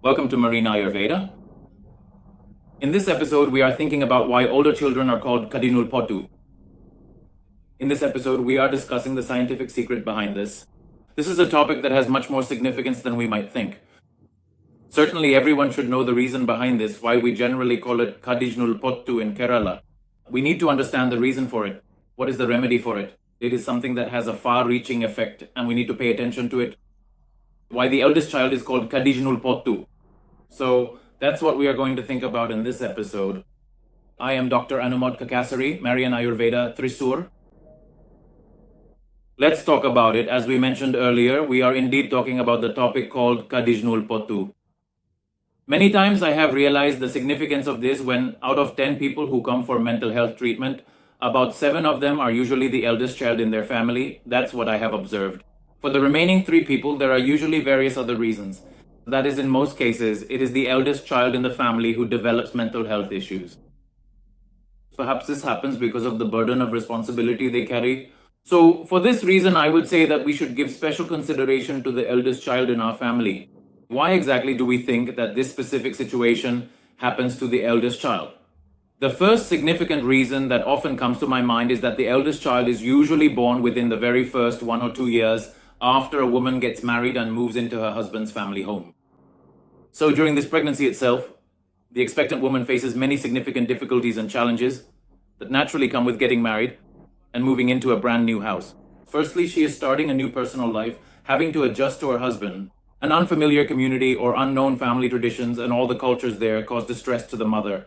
Welcome to Marine Ayurveda. In this episode, we are thinking about why older children are called Kadinul Pottu. In this episode, we are discussing the scientific secret behind this. This is a topic that has much more significance than we might think. Certainly, everyone should know the reason behind this, why we generally call it Kadinul Pottu in Kerala. We need to understand the reason for it. What is the remedy for it? It is something that has a far-reaching effect, and we need to pay attention to it. Why the eldest child is called Kadinul Pottu. So that's what we are going to think about in this episode. I am Dr. Anumod Kakkassery, Marian Ayurveda, Thrissur. Let's talk about it. As we mentioned earlier, we are indeed talking about the topic called Kadinul Pottu. Many times I have realized the significance of this when out of 10 people who come for mental health treatment, about 7 of them are usually the eldest child in their family. That's what I have observed. For the remaining 3 people, there are usually various other reasons. That is, in most cases, it is the eldest child in the family who develops mental health issues. Perhaps this happens because of the burden of responsibility they carry. So, for this reason, I would say that we should give special consideration to the eldest child in our family. Why exactly do we think that this specific situation happens to the eldest child? The first significant reason that often comes to my mind is that the eldest child is usually born within the very first 1 or 2 years after a woman gets married and moves into her husband's family home. So during this pregnancy itself, the expectant woman faces many significant difficulties and challenges that naturally come with getting married and moving into a brand new house. Firstly, she is starting a new personal life, having to adjust to her husband. An unfamiliar community or unknown family traditions and all the cultures there cause distress to the mother.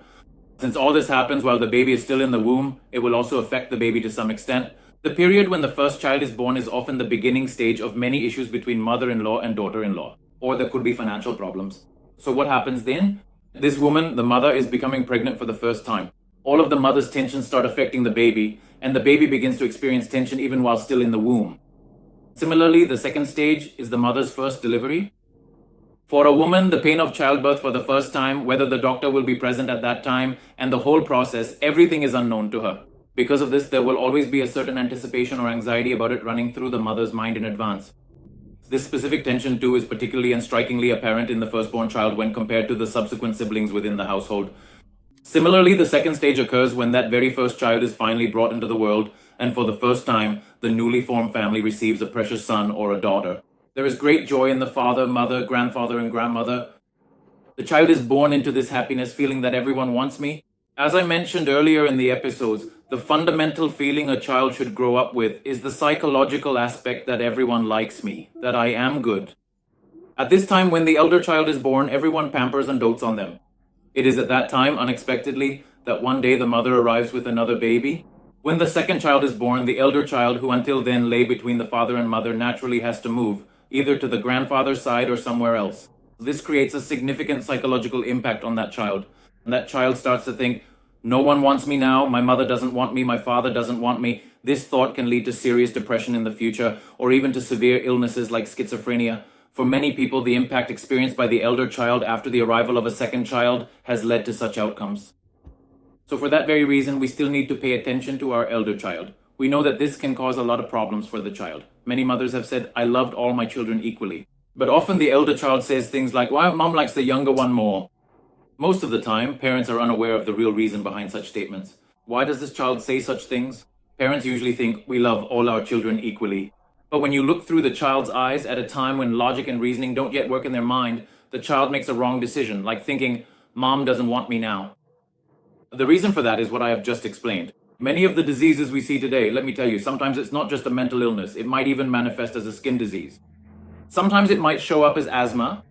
Since all this happens while the baby is still in the womb, it will also affect the baby to some extent. The period when the first child is born is often the beginning stage of many issues between mother-in-law and daughter-in-law, or there could be financial problems. So what happens then? This woman, the mother, is becoming pregnant for the first time. All of the mother's tensions start affecting the baby, and the baby begins to experience tension even while still in the womb. Similarly, the second stage is the mother's first delivery. For a woman, the pain of childbirth for the first time, whether the doctor will be present at that time, and the whole process, everything is unknown to her. Because of this, there will always be a certain anticipation or anxiety about it running through the mother's mind in advance. This specific tension too is particularly and strikingly apparent in the firstborn child when compared to the subsequent siblings within the household. Similarly, the second stage occurs when that very first child is finally brought into the world, and for the first time, the newly formed family receives a precious son or a daughter. There is great joy in the father, mother, grandfather, and grandmother. The child is born into this happiness, feeling that everyone wants me. As I mentioned earlier in the episodes, the fundamental feeling a child should grow up with is the psychological aspect that everyone likes me, that I am good. At this time, when the elder child is born, everyone pampers and dotes on them. It is at that time, unexpectedly, that one day the mother arrives with another baby. When the second child is born, the elder child, who until then lay between the father and mother, naturally has to move, either to the grandfather's side or somewhere else. This creates a significant psychological impact on that child. And that child starts to think, no one wants me now, my mother doesn't want me, my father doesn't want me. This thought can lead to serious depression in the future, or even to severe illnesses like schizophrenia. For many people, the impact experienced by the elder child after the arrival of a second child has led to such outcomes. So for that very reason, we still need to pay attention to our elder child. We know that this can cause a lot of problems for the child. Many mothers have said, I loved all my children equally. But often the elder child says things like, why mom likes the younger one more? Most of the time, parents are unaware of the real reason behind such statements. Why does this child say such things? Parents usually think we love all our children equally. But when you look through the child's eyes at a time when logic and reasoning don't yet work in their mind, the child makes a wrong decision, like thinking, mom doesn't want me now. The reason for that is what I have just explained. Many of the diseases we see today, let me tell you, sometimes it's not just a mental illness. It might even manifest as a skin disease. Sometimes it might show up as asthma.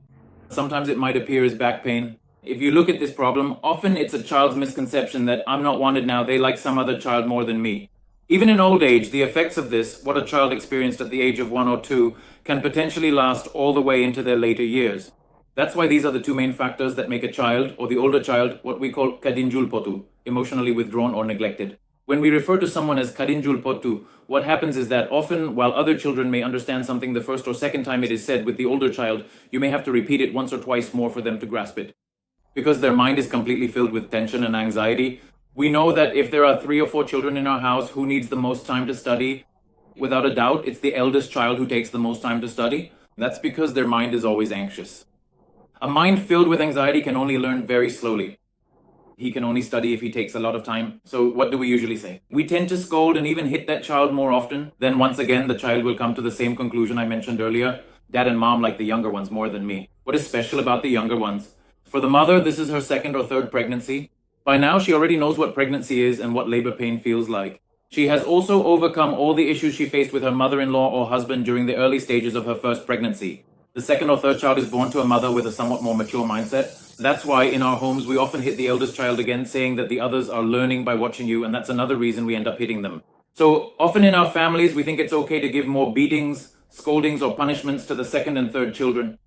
Sometimes it might appear as back pain. If you look at this problem, often it's a child's misconception that I'm not wanted now, they like some other child more than me. Even in old age, the effects of this, what a child experienced at the age of 1 or 2, can potentially last all the way into their later years. That's why these are the 2 main factors that make a child, or the older child, what we call Kadinjul Pottu, emotionally withdrawn or neglected. When we refer to someone as Kadinjul Pottu, what happens is that often, while other children may understand something the first or second time it is said, with the older child, you may have to repeat it once or twice more for them to grasp it. Because their mind is completely filled with tension and anxiety, we know that if there are 3 or 4 children in our house, who needs the most time to study? Without a doubt, it's the eldest child who takes the most time to study. That's because their mind is always anxious. A mind filled with anxiety can only learn very slowly. He can only study if he takes a lot of time. So what do we usually say? We tend to scold and even hit that child more often. Then once again, the child will come to the same conclusion I mentioned earlier. Dad and mom like the younger ones more than me. What is special about the younger ones? For the mother, this is her second or third pregnancy. By now, she already knows what pregnancy is and what labor pain feels like. She has also overcome all the issues she faced with her mother-in-law or husband during the early stages of her first pregnancy. The second or third child is born to a mother with a somewhat more mature mindset. That's why in our homes, we often hit the eldest child again, saying that the others are learning by watching you, and that's another reason we end up hitting them. So often in our families, we think it's okay to give more beatings, scoldings, or punishments to the second and third children.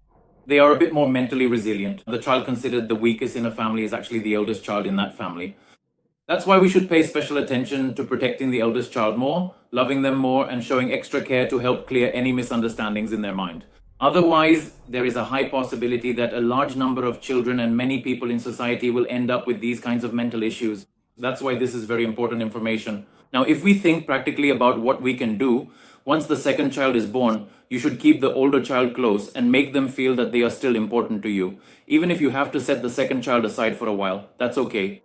They are a bit more mentally resilient. The child considered the weakest in a family is actually the eldest child in that family. That's why we should pay special attention to protecting the eldest child more, loving them more, and showing extra care to help clear any misunderstandings in their mind. Otherwise, there is a high possibility that a large number of children and many people in society will end up with these kinds of mental issues. That's why this is very important information. Now, if we think practically about what we can do, once the second child is born, you should keep the older child close and make them feel that they are still important to you. Even if you have to set the second child aside for a while, that's okay.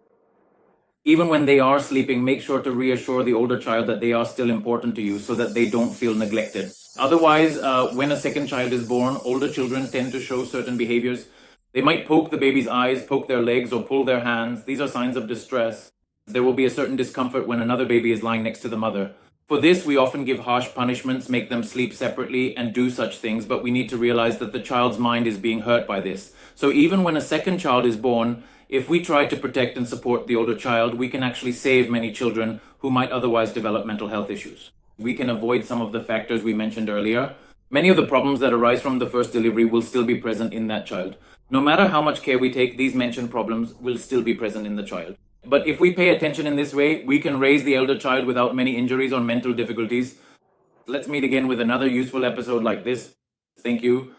Even when they are sleeping, make sure to reassure the older child that they are still important to you so that they don't feel neglected. Otherwise, when a second child is born, older children tend to show certain behaviors. They might poke the baby's eyes, poke their legs, or pull their hands. These are signs of distress. There will be a certain discomfort when another baby is lying next to the mother. For this, we often give harsh punishments, make them sleep separately, and do such things, but we need to realize that the child's mind is being hurt by this. So even when a second child is born, if we try to protect and support the older child, we can actually save many children who might otherwise develop mental health issues. We can avoid some of the factors we mentioned earlier. Many of the problems that arise from the first delivery will still be present in that child. No matter how much care we take, these mentioned problems will still be present in the child. But if we pay attention in this way, we can raise the elder child without many injuries or mental difficulties. Let's meet again with another useful episode like this. Thank you.